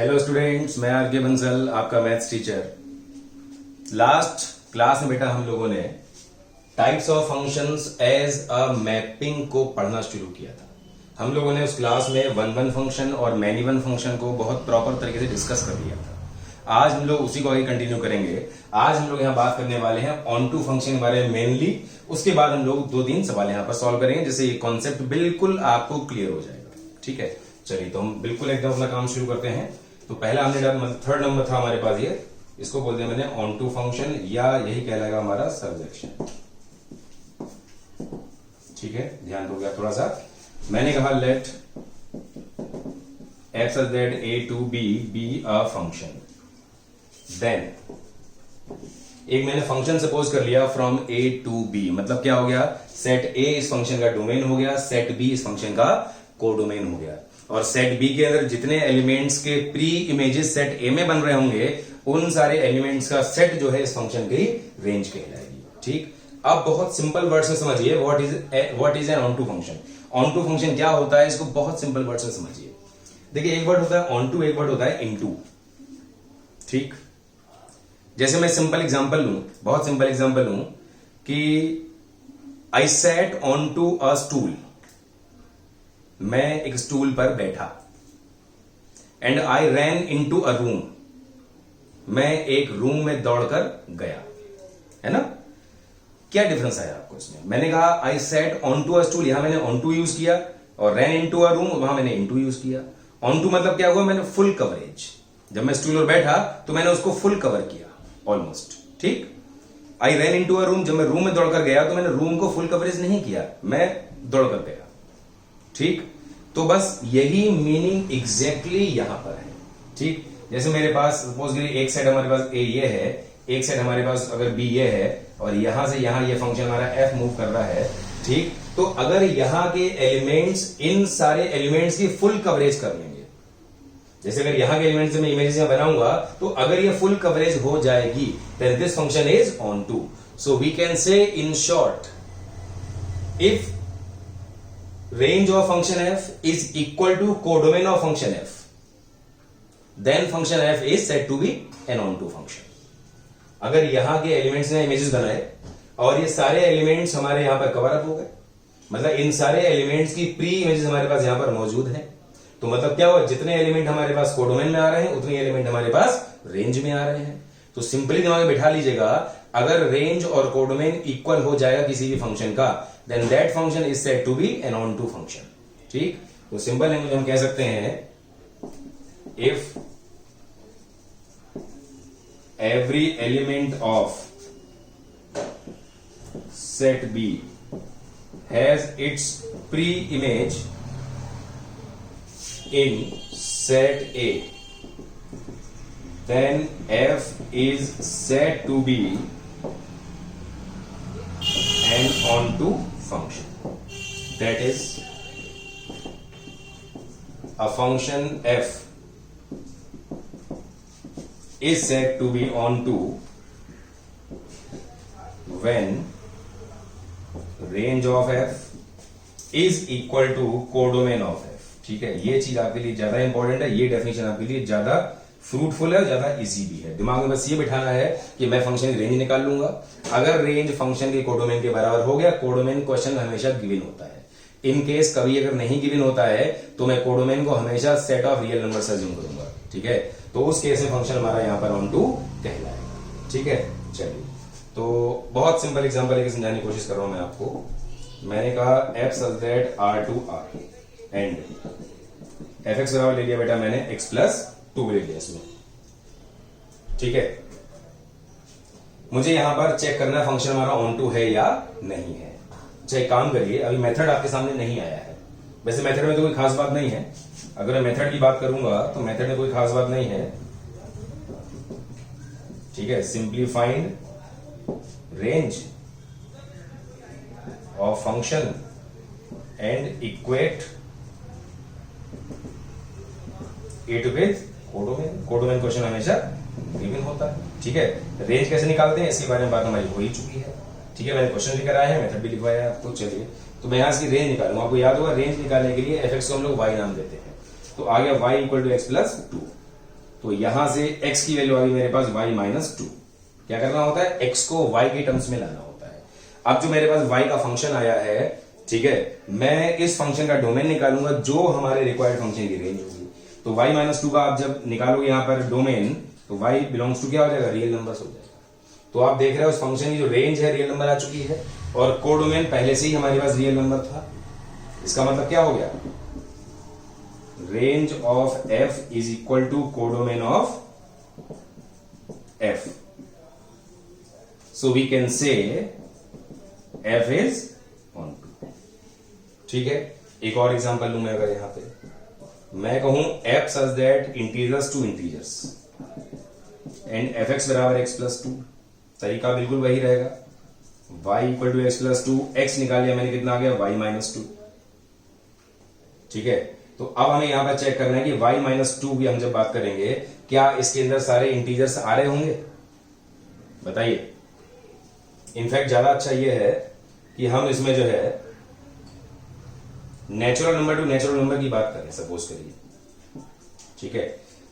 Hello students, मैं are के बंसल, आपका मैथ्स टीचर। लास्ट क्लास में बेटा हम लोगों ने types of functions as a mapping को पढ़ना शुरू किया था। हम लोगों ने उस क्लास में वन वन फंक्शन और मैनी वन फंक्शन को बहुत प्रॉपर तरीके से डिस्कस कर लिया था। आज हम लोग उसी को आगे कंटिन्यू करेंगे। आज हम लोग यहाँ बात करने वाले हैं ऑन टू फंक्शन के बारे में मेनली। उसके बाद हम लोग 2-3 सवाल यहाँ पर सॉल्व करेंगे, जिससे ये कॉन्सेप्ट बिल्कुल आपको क्लियर हो जाएगा। ठीक है, चलिए तो हम बिल्कुल एकदम अपना काम शुरू करते हैं। तो पहला हमने थर्ड नंबर था हमारे पास, ये इसको बोल दिया मैंने ऑन टू फंक्शन, या यही कहलाएगा हमारा सर्वजेक्शन। ठीक है, ध्यान दो गया थोड़ा सा। मैंने कहा late f such that a to b be a function, then एक मैंने फंक्शन सपोज कर लिया फ्रॉम a to b, मतलब क्या हो गया, सेट a इस फंक्शन का डोमेन हो गया, सेट b इस फंक्शन का कोडोमेन हो गया। और सेट बी के अंदर जितने एलिमेंट्स के प्री इमेजेस सेट ए में बन रहे होंगे, उन सारे एलिमेंट्स का सेट जो है इस फंक्शन की रेंज कहलाएगी। ठीक, अब बहुत सिंपल वर्ड से समझिए what is an onto function. Onto function क्या होता है, इसको बहुत सिंपल वर्ड से समझिए। देखिए, एक वर्ड होता है ऑन टू, एक वर्ड होता है इनटू। ठीक, जैसे मैं सिंपल एग्जांपल लूं, बहुत सिंपल एग्जांपल लूं कि I sat on to a stool, मैं एक स्टूल पर बैठा। And I ran into a room, मैं एक रूम में दौड़कर गया, है ना। क्या डिफरेंस आया आपको इसमें? मैंने कहा I sat on to a stool, यहां मैंने ऑन टू यूज किया, और रैन इनटू अ रूम वहां मैंने इनटू यूज किया। ऑन टू मतलब क्या हुआ, मैंने फुल कवरेज। जब मैं स्टूल पर बैठा तो मैंने उसको फुल कवर किया ऑलमोस्ट। ठीक, आई रैन इनटू अ रूम, जब मैं रूम में दौड़कर गया तो मैंने रूम को फुल कवरेज नहीं किया, मैं दौड़कर गया। ठीक, तो बस यही मीनिंग एग्जैक्टली यहां पर है। ठीक, जैसे मेरे पास सपोज एक सेट हमारे पास ए ये है, एक सेट हमारे पास अगर बी ये है, और यहां से यहां ये फंक्शन हमारा एफ मूव कर रहा है। ठीक, तो अगर यहां के एलिमेंट्स इन सारे एलिमेंट्स की फुल कवरेज कर लेंगे, जैसे अगर यहां के एलिमेंट्स में इमेजेस यहां बनाऊंगा, तो अगर ये फुल कवरेज हो जाएगी, then this function is onto. So we can say in short, if range of function f is equal to codomain of function f, then function f is said to be an onto function। अगर यहां के elements ने images बनाए और ये सारे elements हमारे यहां पर कवर अप हो गए, मतलब इन सारे एलिमेंट्स की प्री इमेजेस हमारे पास यहां पर मौजूद है, तो मतलब क्या हुआ, जितने एलिमेंट हमारे पास कोडोमेन में आ रहे हैं, उतने एलिमेंट हमारे पास रेंज में आ रहे हैं। तो सिंपली दिमाग में बिठा लीजिएगा, अगर रेंज और कोडोमेन इक्वल हो जाएगा किसी भी फंक्शन का, then that function is said to be an onto function। ठीक, तो सिंपल लैंग्वेज हम कह सकते हैं, if every element of set B has its pre-image in set A, then F is said to be an onto function। That is, a function f is said to be onto when range of f is equal to codomain of f। ठीक है, ये चीज आपके लिए ज्यादा important है, ये definition आपके लिए ज्यादा फ्रूटफुल है, ज्यादा इजी भी है। दिमाग में बस ये बिठाना है कि मैं फंक्शन की रेंज निकाल लूंगा। अगर रेंज फंक्शन के कोडोमेन के बराबर हो गया, कोडोमेन क्वेश्चन हमेशा गिवन होता है। इन केस कभी अगर नहीं गिवन होता है, तो मैं कोडोमेन को हमेशा सेट ऑफ रियल नंबर से अज्यूम करूंगा। ठीक है, तो उस केस में फंक्शन हमारा यहां पर ऑन टू कहलाएगा। ठीक है, चलिए तो बहुत सिंपल एग्जांपल लेके समझाने की कोशिश कर रहा हूं मैं आपको। मैंने कहा F such that R to R, and F X बराबर ले लिया बेटा मैंने एक्स प्लस 2 ले लिया इसमें। ठीक है, मुझे यहां पर चेक करना फंक्शन हमारा ऑन टू है या नहीं है। चाहे काम करिए, अभी मेथड आपके सामने नहीं आया है। वैसे मेथड में तो कोई खास बात नहीं है, अगर मैं मेथड की बात करूंगा तो मेथड में कोई खास बात नहीं है। ठीक है, simply find range of function and equate it with codomain. Codomain question हमेशा गिवन होता है। ठीक है, रेंज कैसे निकालते हैं इसके बारे में बात हमारी हो ही चुकी है। ठीक है, मैंने क्वेश्चन भी कराया है, मेथड भी लिखवाया है आपको। चलिए, तो मैं यहां से रेंज निकालूंगा। आपको याद होगा रेंज निकालने के लिए एफ एक्स को हम लोग वाई नाम देते हैं। तो आ गया y equal to X plus 2। तो यहां से x की वैल्यू आ गई मेरे पास y माइनस टू। क्या करना होता है, x को y के टर्म्स में लाना होता है। अब जो मेरे पास y का फंक्शन आया है, ठीक है, मैं इस फंक्शन का डोमेन निकालूंगा जो हमारे रिक्वायर्ड फंक्शन की रेंज होगी। तो y माइनस टू का आप जब निकालोगे यहां पर डोमेन, तो y बिलोंग्स टू क्या हो जाएगा, रियल नंबर्स हो जाएगा। तो आप देख रहे हो उस फंक्शन की जो रेंज है रियल नंबर आ चुकी है, और कोडोमेन पहले से ही हमारे पास रियल नंबर था। इसका मतलब क्या हो गया, range of f is equal to codomain of f। So we can say f is onto. ठीक है, एक और एग्जांपल लूं मैं, अगर यहां पे मैं कहूं f such that integers to integers and fx बराबर x प्लस टू, तरीका बिल्कुल वही रहेगा। y equal to X plus two, X निकाल लिया मैंने, कितना आ गया, y माइनस टू। ठीक है, तो अब हमें यहां पर चेक करना है कि y माइनस टू की हम जब बात करेंगे, क्या इसके अंदर सारे इंटीजर्स आ रहे होंगे, बताइए। इनफैक्ट ज्यादा अच्छा ये है कि हम इसमें जो है natural number to natural number की बात करें, सपोज करिए। ठीक है,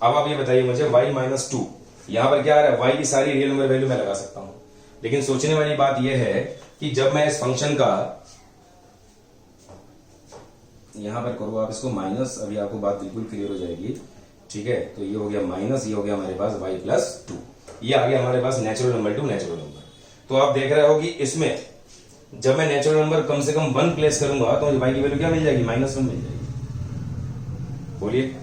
अब आप ये बताइए मुझे y माइनस टू, यहां पर क्या आ रहा है, y की सारी रियल नंबर वैल्यू मैं लगा सकता हूं, लेकिन सोचने वाली बात यह है कि जब मैं इस फंक्शन का यहां पर करूं, आप इसको माइनस, अभी आपको बात बिल्कुल क्लियर हो जाएगी। ठीक है, तो ये हो गया माइनस, ये हो गया हमारे पास y प्लस टू, ये आ गया हमारे पास natural number to natural number. तो आप देख रहे हो कि इसमें जब मैं नेचुरल नंबर कम से कम 1 प्लेस करूंगा तो मुझे y की वैल्यू क्या मिल जाएगी, -1 मिल जाएगी। बोलिए,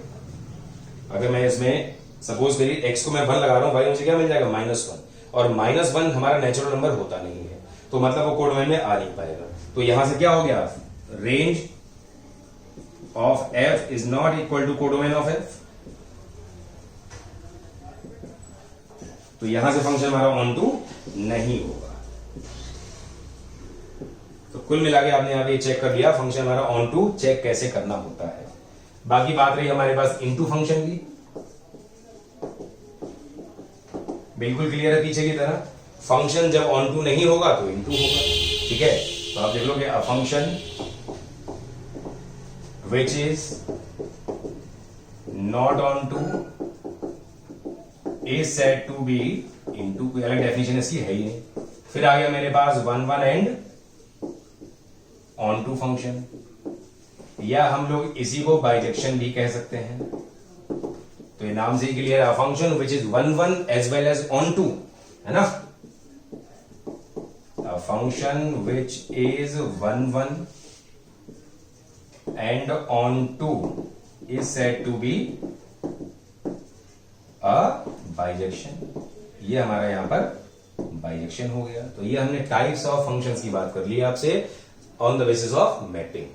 अगर मैं इसमें सपोज करिए x को मैं 1 लगा रहा हूं, y मुझे क्या मिल जाएगा, -1, और -1 हमारा नेचुरल नंबर होता नहीं है, तो मतलब वो कोडोमेन में आ नहीं पाएगा। तो यहां से क्या हो गया, range of f is not equal to codomain of f। तो यहां से फंक्शन हमारा ऑन टू नहीं होगा। तो कुल मिला के आपने यहां पे चेक कर लिया फंक्शन हमारा ऑन टू चेक कैसे करना होता है। बाकी बात रही हमारे पास इनटू फंक्शन की, बिल्कुल क्लियर है पीछे की तरह। फंक्शन जब ऑन टू नहीं होगा तो इनटू होगा। ठीक है, तो आप देख लोगे a function which is not onto is said to be into, कोई अलग डेफिनेशन इसकी है ही नहीं। फिर आ गया मेरे पास 1 1 एंड ऑन टू फंक्शन, या हम लोग इसी को बाइजेक्शन भी कह सकते हैं। तो ये नाम से ही क्लियर है, function which is 1 1 as well as onto, है ना। A function which is 1 1 and on 2 is said to be a bijection। ये हमारा यहां पर बाइजेक्शन हो गया। तो ये हमने टाइप्स ऑफ फंक्शंस की बात कर ली आपसे on the basis of mapping.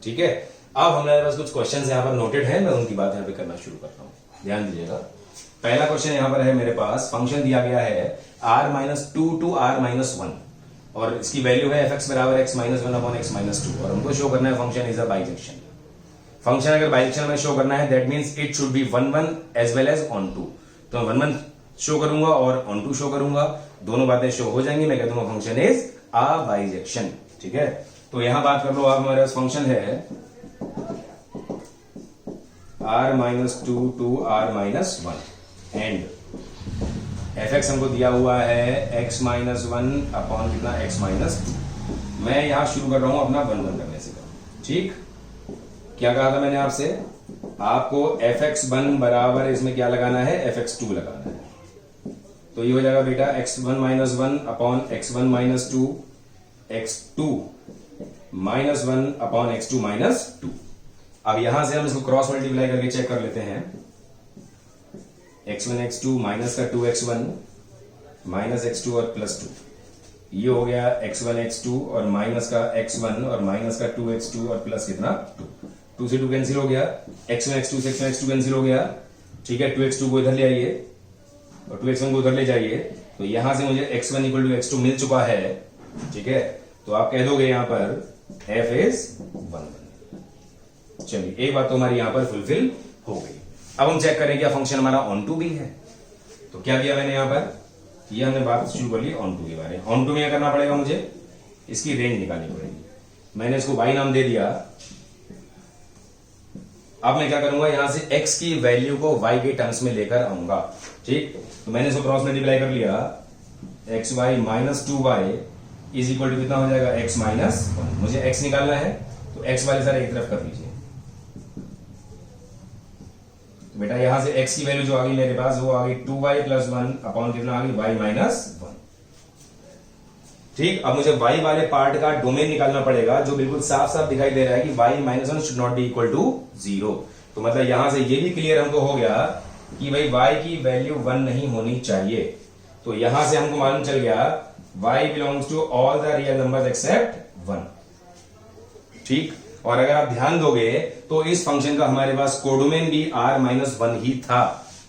ठीक है, अब हमारे पास कुछ क्वेश्चंस यहां पर नोटेड हैं, मैं उनकी बात यहां पे करना शुरू करता हूं, ध्यान दीजिएगा। पहला क्वेश्चन यहां पर है मेरे पास, फंक्शन दिया गया है r-2 टू r-1 और इसकी वैल्यू है fx बराबर x minus 1 upon x minus 2, और हमको शो करना है function is a bijection. Function अगर बाइजेक्शन में शो करना है that means it should be 1 1 as well as onto. तो मैं 1 1 शो करूंगा और ऑन टू शो करूंगा, दोनों बातें शो हो जाएंगी, मैं कह दूंगा फंक्शन इज अ बाइजेक्शन। ठीक है, तो यहां बात कर लो आप, हमारे पास फंक्शन है r-2 to r-1 and fx हमको दिया हुआ है x माइनस 1 अपॉन कितना x माइनस 2। मैं यहां शुरू कर रहा हूं अपना 1 1 करने से। ठीक, क्या कहा था मैंने आपसे, आपको fx1 बराबर इसमें क्या लगाना है, fx2 लगाना है। तो ये हो जाएगा बेटा x1 minus 1 upon x1 minus 2, x2 minus 1 upon x2 minus 2। अब यहां से हम इसको क्रॉस मल्टीप्लाई करके चेक कर लेते हैं। x1 x2 माइनस का 2x1 माइनस x2 और प्लस 2, ये हो गया x1 x2 और माइनस का x1 और माइनस का 2x2 और प्लस कितना 2, 2 से 2 कैंसिल हो गया, x1 x2 से x1 x2 कैंसिल हो गया। ठीक है, 2x2 को इधर ले आइए और 2x1 को उधर ले जाइए, तो यहां से मुझे x1 इक्वल टू x2 मिल चुका है। ठीक है, तो आप कह दोगे यहां पर f इज 1 1। चलिए, एक बात तो हमारी यहां पर फुलफिल हो गई। अब हम चेक करें क्या फंक्शन हमारा ऑन टू भी है। तो क्या किया मैंने यहां पर, ये हमने बात शुरू कर ली ऑन टू के बारे में। ऑन टू में क्या करना पड़ेगा, मुझे इसकी रेंज निकालनी पड़ेगी। मैंने इसको y नाम दे दिया, अब मैं क्या करूंगा, यहां से x की वैल्यू को y के टर्म्स में लेकर आऊंगा। ठीक, तो मैंने इसको क्रॉस मल्टीप्लाई कर लिया, X Y minus 2y is equal to कितना हो जाएगा, x माइनस 1। मुझे x निकालना है तो x वाले सारे एक तरफ कर लीजिए। तो बेटा यहां से x की वैल्यू जो आ गई मेरे पास वो आ गई 2y प्लस 1 अपॉन कितना आ गई, y माइनस 1। ठीक, अब मुझे y वाले पार्ट का डोमेन निकालना पड़ेगा, जो बिल्कुल साफ साफ दिखाई दे रहा है कि y minus 1 should not be equal to 0। तो मतलब यहां से ये भी क्लियर हमको हो गया कि भाई y की वैल्यू 1 नहीं होनी चाहिए। तो यहां से हमको मालूम चल गया y belongs to all the real numbers except 1। ठीक, और अगर आप ध्यान दोगे तो इस फंक्शन का हमारे पास कोडोमेन भी r माइनस 1 ही था,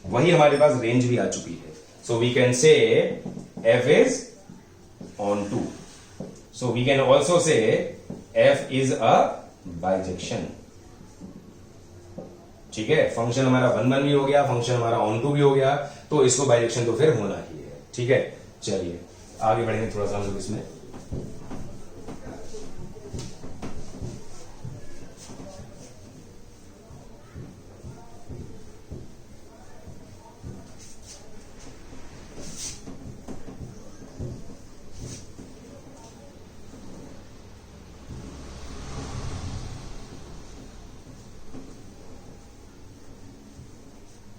वही हमारे पास रेंज भी आ चुकी है। So we can say f is on 2. So we can also say f is a bijection. ठीक है, फंक्शन हमारा 1 1 भी हो गया, फंक्शन हमारा on 2 भी हो गया, तो इसको बाइजेक्शन तो फिर होना ही है। ठीक है, चलिए आगे बढ़ेंगे थोड़ा सा हम लोग इसमें।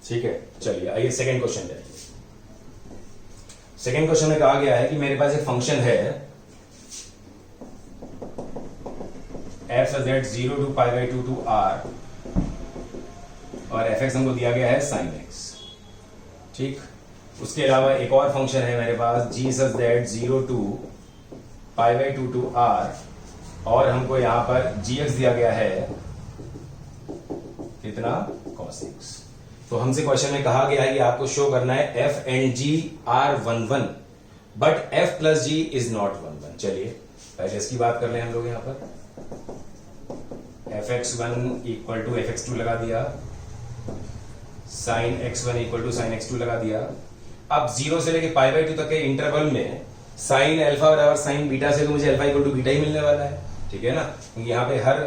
ठीक है, चलिए आइए सेकंड क्वेश्चन पे। सेकंड क्वेश्चन में कहा गया है कि मेरे पास एक फंक्शन है f z 0 to pi by 2 to r और f x हमको दिया गया है sin x। ठीक, उसके अलावा एक और फंक्शन है मेरे पास g z 0 to pi by 2 to r और हमको यहां पर gx दिया गया है कितना, cos x। तो हमसे क्वेश्चन में कहा गया है कि आपको शो करना है f and g are 1 1 but f plus g is not 1 1। चलिए पहले इसकी बात कर लें हम लोग। यहां पर fx1 इक्वल टू fx2 लगा दिया, sin x1 equal to sin x2 लगा दिया। अब 0 से लेके पाई बाई 2 तक के इंटरवल में sin अल्फा बराबर sin बीटा से तो मुझे अल्फा इक्वल टू बीटा ही मिलने वाला है। ठीक है ना, क्योंकि यहाँ पे हर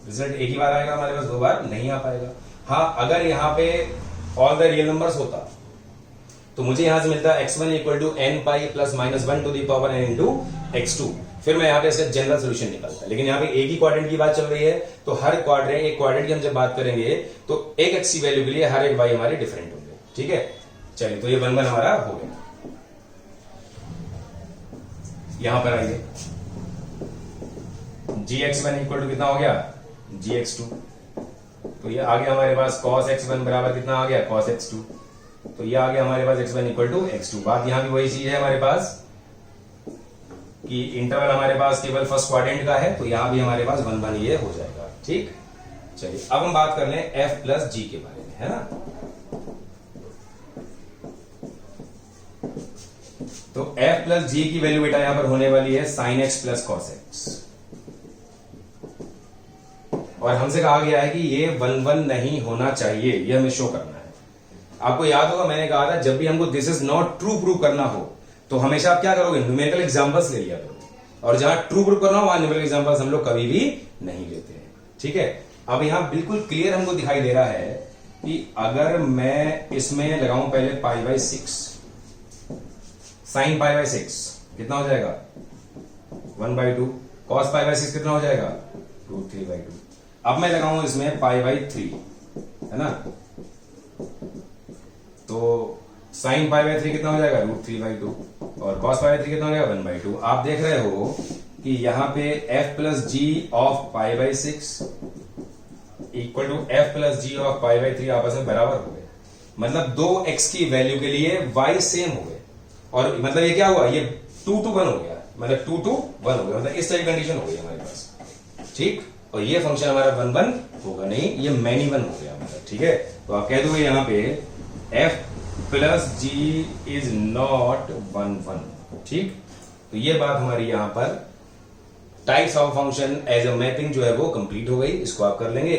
रिजल्ट एक ही बार आएगा, हमारे पास 2 बार नहीं आ पाएगा। हाँ, अगर यहाँ पे ऑल द रियल नंबर्स होता तो मुझे यहां से मिलता x1 equal to n pi plus minus 1 to the power n into x2, फिर मैं यहाँ पे इसका जनरल सोल्यूशन निकालता। लेकिन यहाँ पे एक ही क्वाड्रेंट की बात चल रही है, तो हर क्वाड्रेंट, एक क्वाड्रेंट की हम जब बात करेंगे तो एक x की वैल्यू के लिए हर एक y हमारे डिफरेंट होंगे। ठीक है, चलिए तो ये 1 1 हमारा हो गया। यहां पर आइए, gx1 इक्वल टू कितना हो गया, gx2। तो ये आ गया हमारे पास cos x1 बराबर कितना आ गया, cos x2। तो ये आ गया हमारे पास x1 इक्वल टू x2। बात यहां भी वही चीज है हमारे पास कि इंटरवल हमारे पास केवल फर्स्ट क्वाड्रेंट का है, तो यहां भी हमारे पास 1 1 ये हो जाएगा। ठीक, चलिए अब हम बात कर लें f प्लस g के बारे में, है ना। तो f प्लस g की वैल्यू बेटा यहां पर होने वाली है sin x plus cos x। और हमसे कहा गया है कि ये 1 1 नहीं होना चाहिए, ये हमें शो करना है। आपको याद होगा मैंने कहा था जब भी हमको this is not true prove करना हो तो हमेशा आप क्या करोगे, न्यूमेरिकल एग्जांपल्स ले लिया करोगे, और जहां ट्रू प्रूव करना हो वहां न्यूमेरिकल एग्जांपल्स हम लोग कभी भी नहीं लेते हैं। ठीक है, अब यहां बिल्कुल क्लियर हमको दिखाई दे रहा है कि अगर मैं इसमें लगाऊं पहले पाई बाई 6, साइन पाई बाई 6 कितना हो जाएगा, 1/2, कॉस पाई बाई 6 कितना हो जाएगा, √3/2। अब मैं लगाऊं इसमें पाई बाई 3, है ना, तो साइन पाई बाई 3 कितना हो जाएगा, √3/2 और कॉस पाई बाई 3 कितना हो जाएगा, 1/2। आप देख रहे हो कि यहां पे f plus G of pi by 6 equal to f plus G of pi by 3 आपस में बराबर हो गए। मतलब दो x की वैल्यू के लिए y सेम हो गए, और मतलब ये क्या हुआ, ये 2 to 1 हो गया, मतलब 2 to 1 हो गया, मतलब इस तरह की कंडीशन हो गई हमारे पास। ठीक, और ये फंक्शन हमारा 1 1 होगा नहीं, ये मैनी 1 हो गया हमारा। ठीक है, तो आप कह दोगे यहां पे f plus G is not 1 1। ठीक, तो ये बात हमारी यहां पर types of function as a mapping जो है वो कंप्लीट हो गई। इसको आप कर लेंगे।